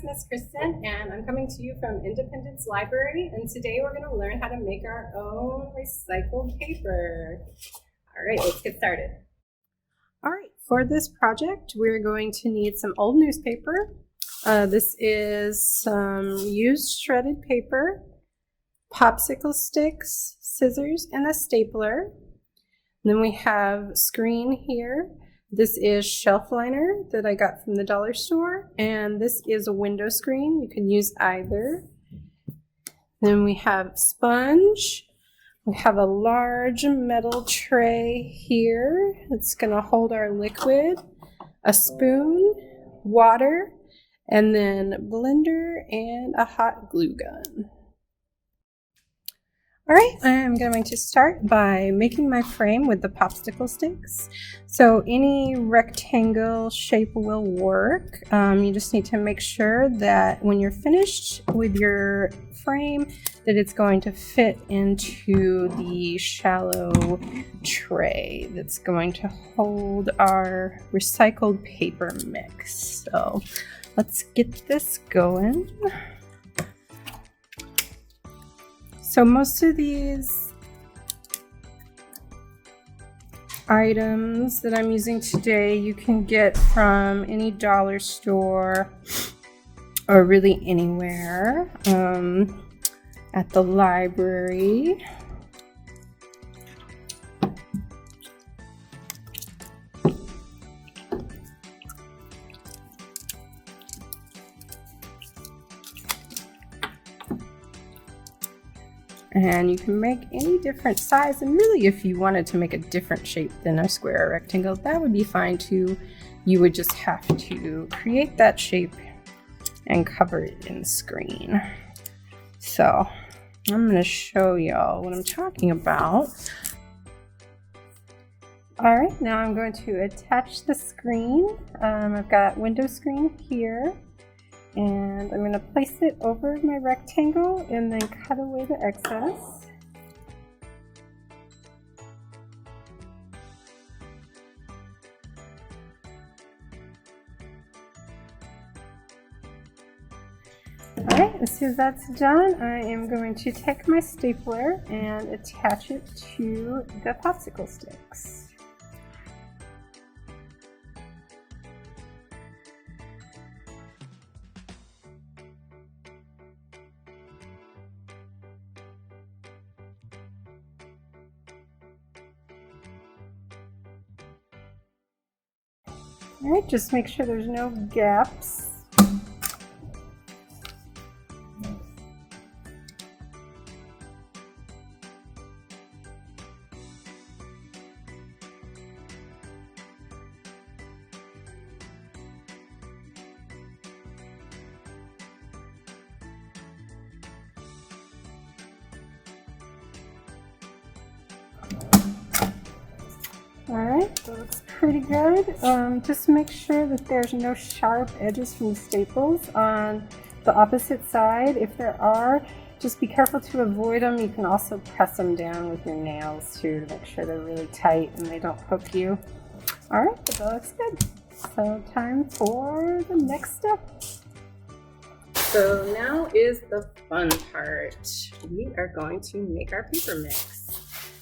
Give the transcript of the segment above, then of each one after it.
is Miss Kristin, and I'm coming to you from Independence Library, and today we're going to learn how to make our own recycled paper. All right, let's get started. All right, for this project, we're going to need some old newspaper. This is some used shredded paper, popsicle sticks, scissors, and a stapler. Then we have screen here. This is shelf liner that I got from the dollar store, and this is a window screen. You can use either. Then we have sponge. We have a large metal tray here that's going to hold our liquid, a spoon, water, and then blender and a hot glue gun. All right, I'm going to start by making my frame with the popsicle sticks. So any rectangle shape will work. You just need to make sure that when you're finished with your frame that it's going to fit into the shallow tray that's going to hold our recycled paper mix. So let's get this going. So most of these items that I'm using today you can get from any dollar store or really anywhere, at the library. And you can make any different size, and really if you wanted to make a different shape than a square or rectangle, that would be fine too. You would just have to create that shape and cover it in screen. So I'm going to show y'all what I'm talking about. All right, now I'm going to attach the screen. I've got window screen here. And I'm going to place it over my rectangle and then cut away the excess. Alright, as soon as that's done, I am going to take my stapler and attach it to the popsicle sticks. All right, just make sure there's no gaps. Alright, that looks pretty good. Just make sure that there's no sharp edges from the staples on the opposite side. If there are, just be careful to avoid them. You can also press them down with your nails too to make sure they're really tight and they don't hook you. Alright, that looks good. So time for the next step. So now is the fun part. We are going to make our paper mix.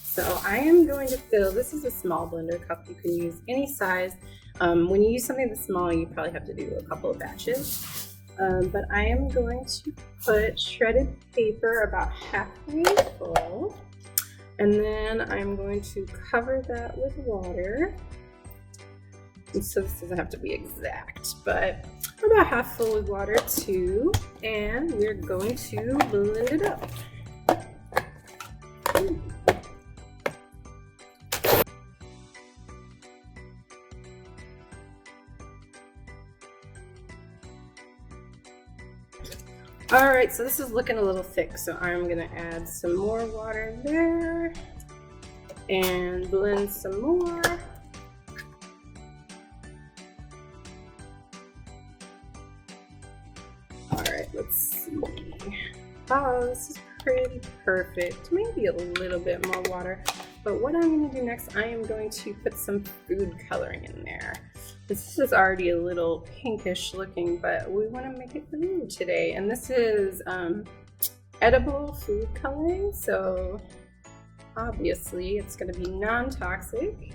So I am going to fill, this is a small blender cup, you can use any size. When you use something that's small, you probably have to do a couple of batches. But I am going to put shredded paper about halfway full. And then I'm going to cover that with water. And so this doesn't have to be exact, but about half full with water too. And we're going to blend it up. All right, so this is looking a little thick, so I'm gonna add some more water there and blend some more. All right, let's see. Oh, this is pretty perfect. Maybe a little bit more water, but what I'm gonna do next, I am going to put some food coloring in there. This is already a little pinkish looking, but we want to make it blue today. And this is edible food coloring, so obviously it's going to be non-toxic.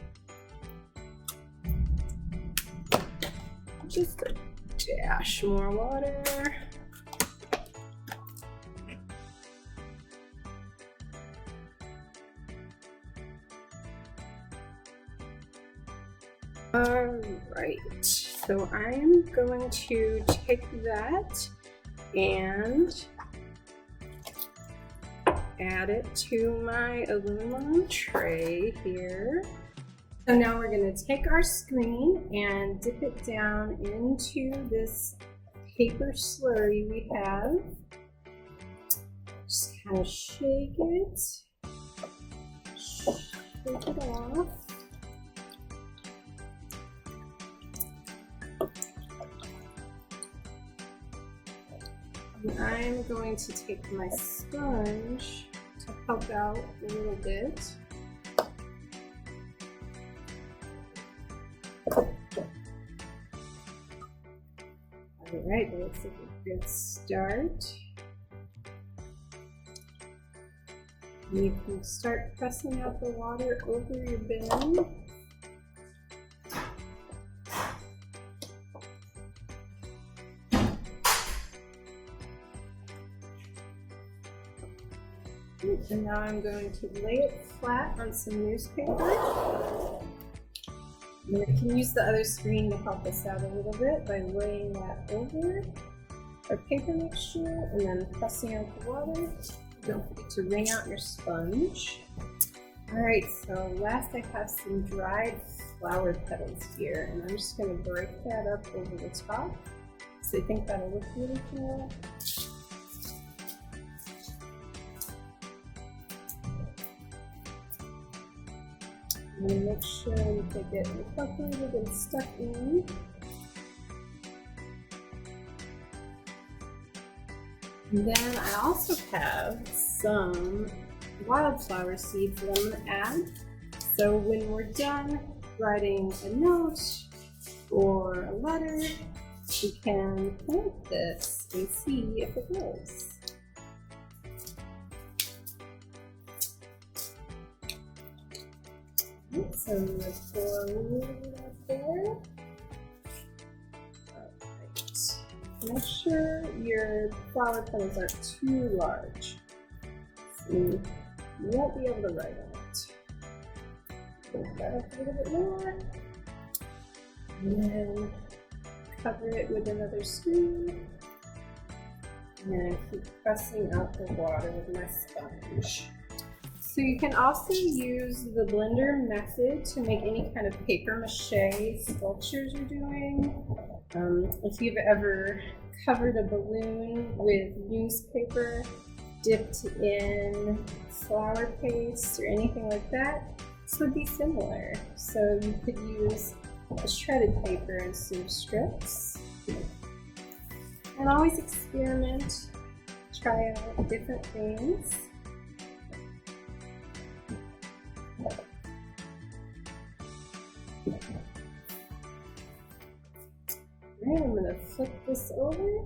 Just a dash more water. Alright, so I'm going to take that and add it to my aluminum tray here. So now we're going to take our screen and dip it down into this paper slurry we have. Just kind of shake it off. And I'm going to take my sponge to help out a little bit. Alright, that looks like a good start. And you can start pressing out the water over your bin. And now I'm going to lay it flat on some newspaper. And I can use the other screen to help us out a little bit by laying that over our paper mixture and then pressing out the water. Don't forget to wring out your sponge. Alright, so last I have some dried flower petals here, and I'm just going to break that up over the top. So I think that'll look really cool. And make sure they get incorporated and stuck in. And then I also have some wildflower seeds that I'm going to add. So when we're done writing a note or a letter, we can plant this and see if it grows. So I'm going to pour a little bit out there. Alright. Make sure your flower petals aren't too large. So you won't be able to write on it. Put that up a little bit more. And then cover it with another screen. And then keep pressing out the water with my sponge. So you can also use the blender method to make any kind of paper mache sculptures you're doing. If you've ever covered a balloon with newspaper dipped in flour paste or anything like that, this would be similar. So you could use a shredded paper and some strips. And always experiment, try out different things. Alright, I'm going to flip this over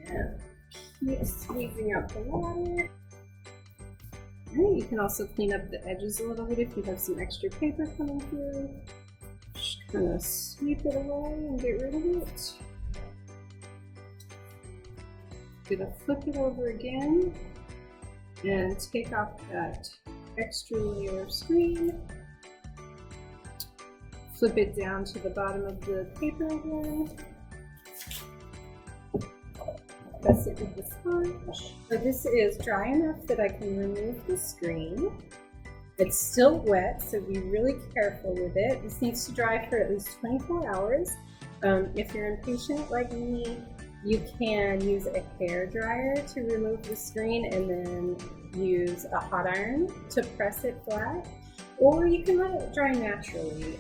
and keep squeezing out the water. Alright, you can also clean up the edges a little bit if you have some extra paper coming through. Just kind of sweep it away and get rid of it. I'm going to flip it over again and take off that extra layer of screen. Flip it down to the bottom of the paper again. Press it with the sponge. So this is dry enough that I can remove the screen. It's still wet, so be really careful with it. This needs to dry for at least 24 hours. If you're impatient like me, you can use a hair dryer to remove the screen and then use a hot iron to press it flat. Or you can let it dry naturally.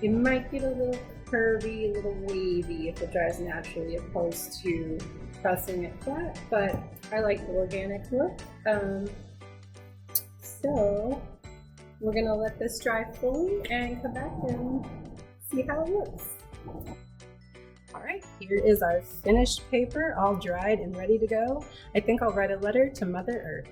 It might get a little curvy, a little wavy if it dries naturally opposed to pressing it flat, but I like the organic look. So We're gonna let this dry fully and come back and see how it looks. All right, here is our finished paper, all dried and ready to go. I think I'll write a letter to Mother Earth.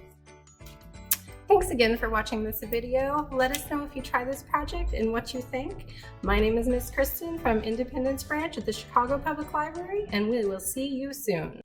Thanks again for watching this video. Let us know if you try this project and what you think. My name is Miss Kristin from Independence Branch at the Chicago Public Library, and we will see you soon.